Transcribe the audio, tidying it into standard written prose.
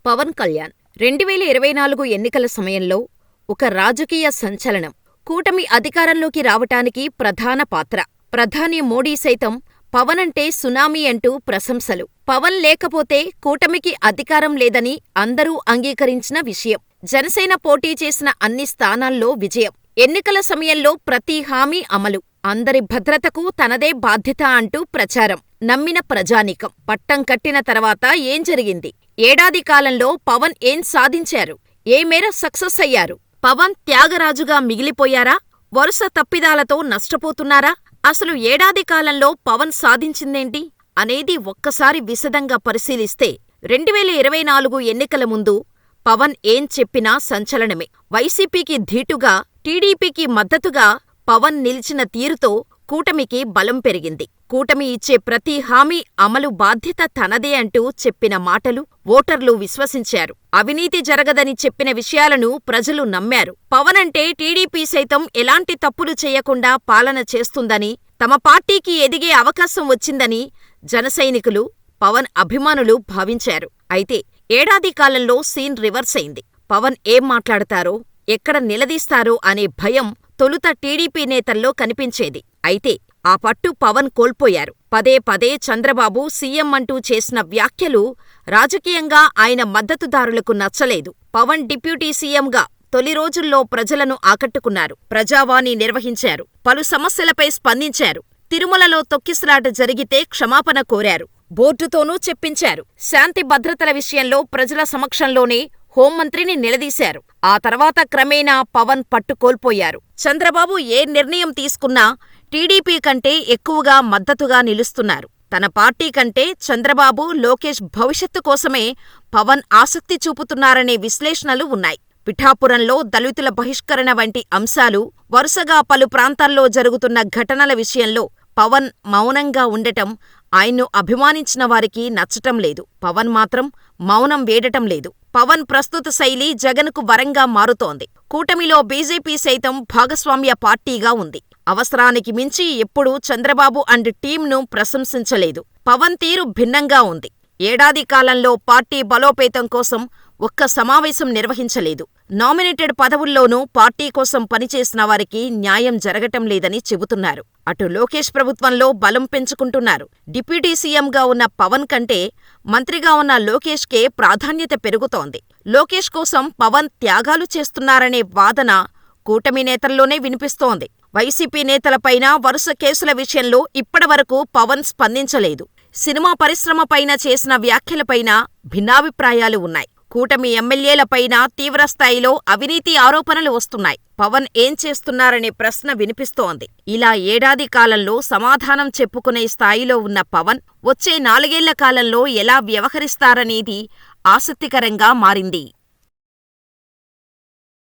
పవన్ కళ్యాణ్ 2024 ఎన్నికల సమయంలో ఒక రాజకీయ సంచలనం. కూటమి అధికారంలోకి రావటానికి ప్రధాన పాత్ర. ప్రధాని మోడీ సైతం పవన్ అంటే సునామీ అంటూ ప్రశంసలు. పవన్ లేకపోతే కూటమికి అధికారం లేదని అందరూ అంగీకరించిన విషయం. జనసేన పోటీ చేసిన అన్ని స్థానాల్లో విజయం. ఎన్నికల సమయంలో ప్రతి హామీ అమలు. అందరి భద్రతకు తనదే బాధ్యత అంటూ ప్రచారం. నమ్మిన ప్రజానీకం. పట్టం కట్టిన తర్వాత ఏం జరిగింది? ఏడాది కాలంలో పవన్ ఏం సాధించారు? ఏ మేర సక్సెస్ అయ్యారు? పవన్ త్యాగరాజుగా మిగిలిపోయారా? వరుస తప్పిదాలతో నష్టపోతున్నారా? అసలు ఏడాది కాలంలో పవన్ సాధించిందేంటి అనేది ఒక్కసారి విశదంగా పరిశీలిస్తే 2024 ఎన్నికల ముందు పవన్ ఏం చెప్పినా సంచలనమే. వైసీపీకి ధీటుగా, టీడీపీకి మద్దతుగా పవన్ నిలిచిన తీరుతో కూటమికి బలం పెరిగింది. కూటమి ఇచ్చే ప్రతి హామీ అమలు బాధ్యత తనదే అంటూ చెప్పిన మాటలు ఓటర్లు విశ్వసించారు. అవినీతి జరగదని చెప్పిన విషయాలను ప్రజలు నమ్మారు. పవన్ అంటే టీడీపీ సైతం ఎలాంటి తప్పులు చేయకుండా పాలన చేస్తుందని, తమ పార్టీకి ఎదిగే అవకాశం వచ్చిందని జనసైనికులు, పవన్ అభిమానులు భావించారు. అయితే ఏడాది కాలంలో సీన్ రివర్స్ అయింది. పవన్ ఏం మాట్లాడతారో, ఎక్కడ నిలదీస్తారో అనే భయం తొలుత టీడీపీ నేతల్లో కనిపించేది. అయితే ఆ పట్టు పవన్ కోల్పోయారు. పదే పదే చంద్రబాబు సీఎం అంటూ చేసిన వ్యాఖ్యలు రాజకీయంగా ఆయన మద్దతుదారులకు నచ్చలేదు. పవన్ డిప్యూటీ సీఎంగా తొలి రోజుల్లో ప్రజలను ఆకట్టుకున్నారు. ప్రజావాణి నిర్వహించారు. పలు సమస్యలపై స్పందించారు. తిరుమలలో తొక్కిసలాట జరిగితే క్షమాపణ కోరారు. బోర్డుతోనూ చెప్పించారు. శాంతి భద్రతల విషయంలో ప్రజల సమక్షంలోనే హోంమంత్రిని నిలదీశారు. ఆ తర్వాత క్రమేణా పవన్ పట్టు కోల్పోయారు. చంద్రబాబు ఏ నిర్ణయం తీసుకున్నా టీడీపీ కంటే ఎక్కువగా మద్దతుగా నిలుస్తున్నారు. తన పార్టీ కంటే చంద్రబాబు, లోకేష్ భవిష్యత్తు కోసమే పవన్ ఆసక్తి చూపుతున్నారనే విశ్లేషణలు ఉన్నాయి. పిఠాపురంలో దళితుల బహిష్కరణ వంటి అంశాలు, వరుసగా పలు ప్రాంతాల్లో జరుగుతున్న ఘటనల విషయంలో పవన్ మౌనంగా ఉండటం ఆయన్ను అభిమానించిన వారికి నచ్చటం లేదు. పవన్ మాత్రం మౌనం వీడటం లేదు. పవన్ ప్రస్తుత శైలి జగన్కు వరంగా మారుతోంది. కూటమిలో బీజేపీ సైతం భాగస్వామ్య పార్టీగా ఉంది. అవసరానికి మించి ఎప్పుడూ చంద్రబాబు అండ్ టీంను ప్రశంసించలేదు. పవన్ తీరు భిన్నంగా ఉంది. ఏడాది కాలంలో పార్టీ బలోపేతం కోసం ఒక్క సమావేశం నిర్వహించలేదు. నామినేటెడ్ పదవుల్లోనూ పార్టీ కోసం పనిచేసిన వారికి న్యాయం జరగటం లేదని చెబుతున్నారు. అటు లోకేష్ ప్రభుత్వంలో బలం పెంచుకుంటున్నారు. డిప్యూటీ సీఎంగా ఉన్న పవన్ కంటే మంత్రిగా ఉన్న లోకేష్కే ప్రాధాన్యత పెరుగుతోంది. లోకేష్ కోసం పవన్ త్యాగాలు చేస్తున్నారనే వాదన కూటమి నేతల్లోనే వినిపిస్తోంది. వైసీపీ నేతలపైన వరుస కేసుల విషయంలో ఇప్పటివరకు పవన్ స్పందించలేదు. సినిమా పరిశ్రమపైన చేసిన వ్యాఖ్యలపైన భిన్నాభిప్రాయాలు ఉన్నాయి. కూటమి ఎమ్మెల్యేలపైన తీవ్రస్థాయిలో అవినీతి ఆరోపణలు వస్తున్నాయి. పవన్ ఏం చేస్తున్నారనే ప్రశ్న వినిపిస్తోంది. ఇలా ఏడాది కాలంలో సమాధానం చెప్పుకునే స్థాయిలో ఉన్న పవన్ వచ్చే 4 ఏళ్ల కాలంలో ఎలా వ్యవహరిస్తారనేది ఆసక్తికరంగా మారింది.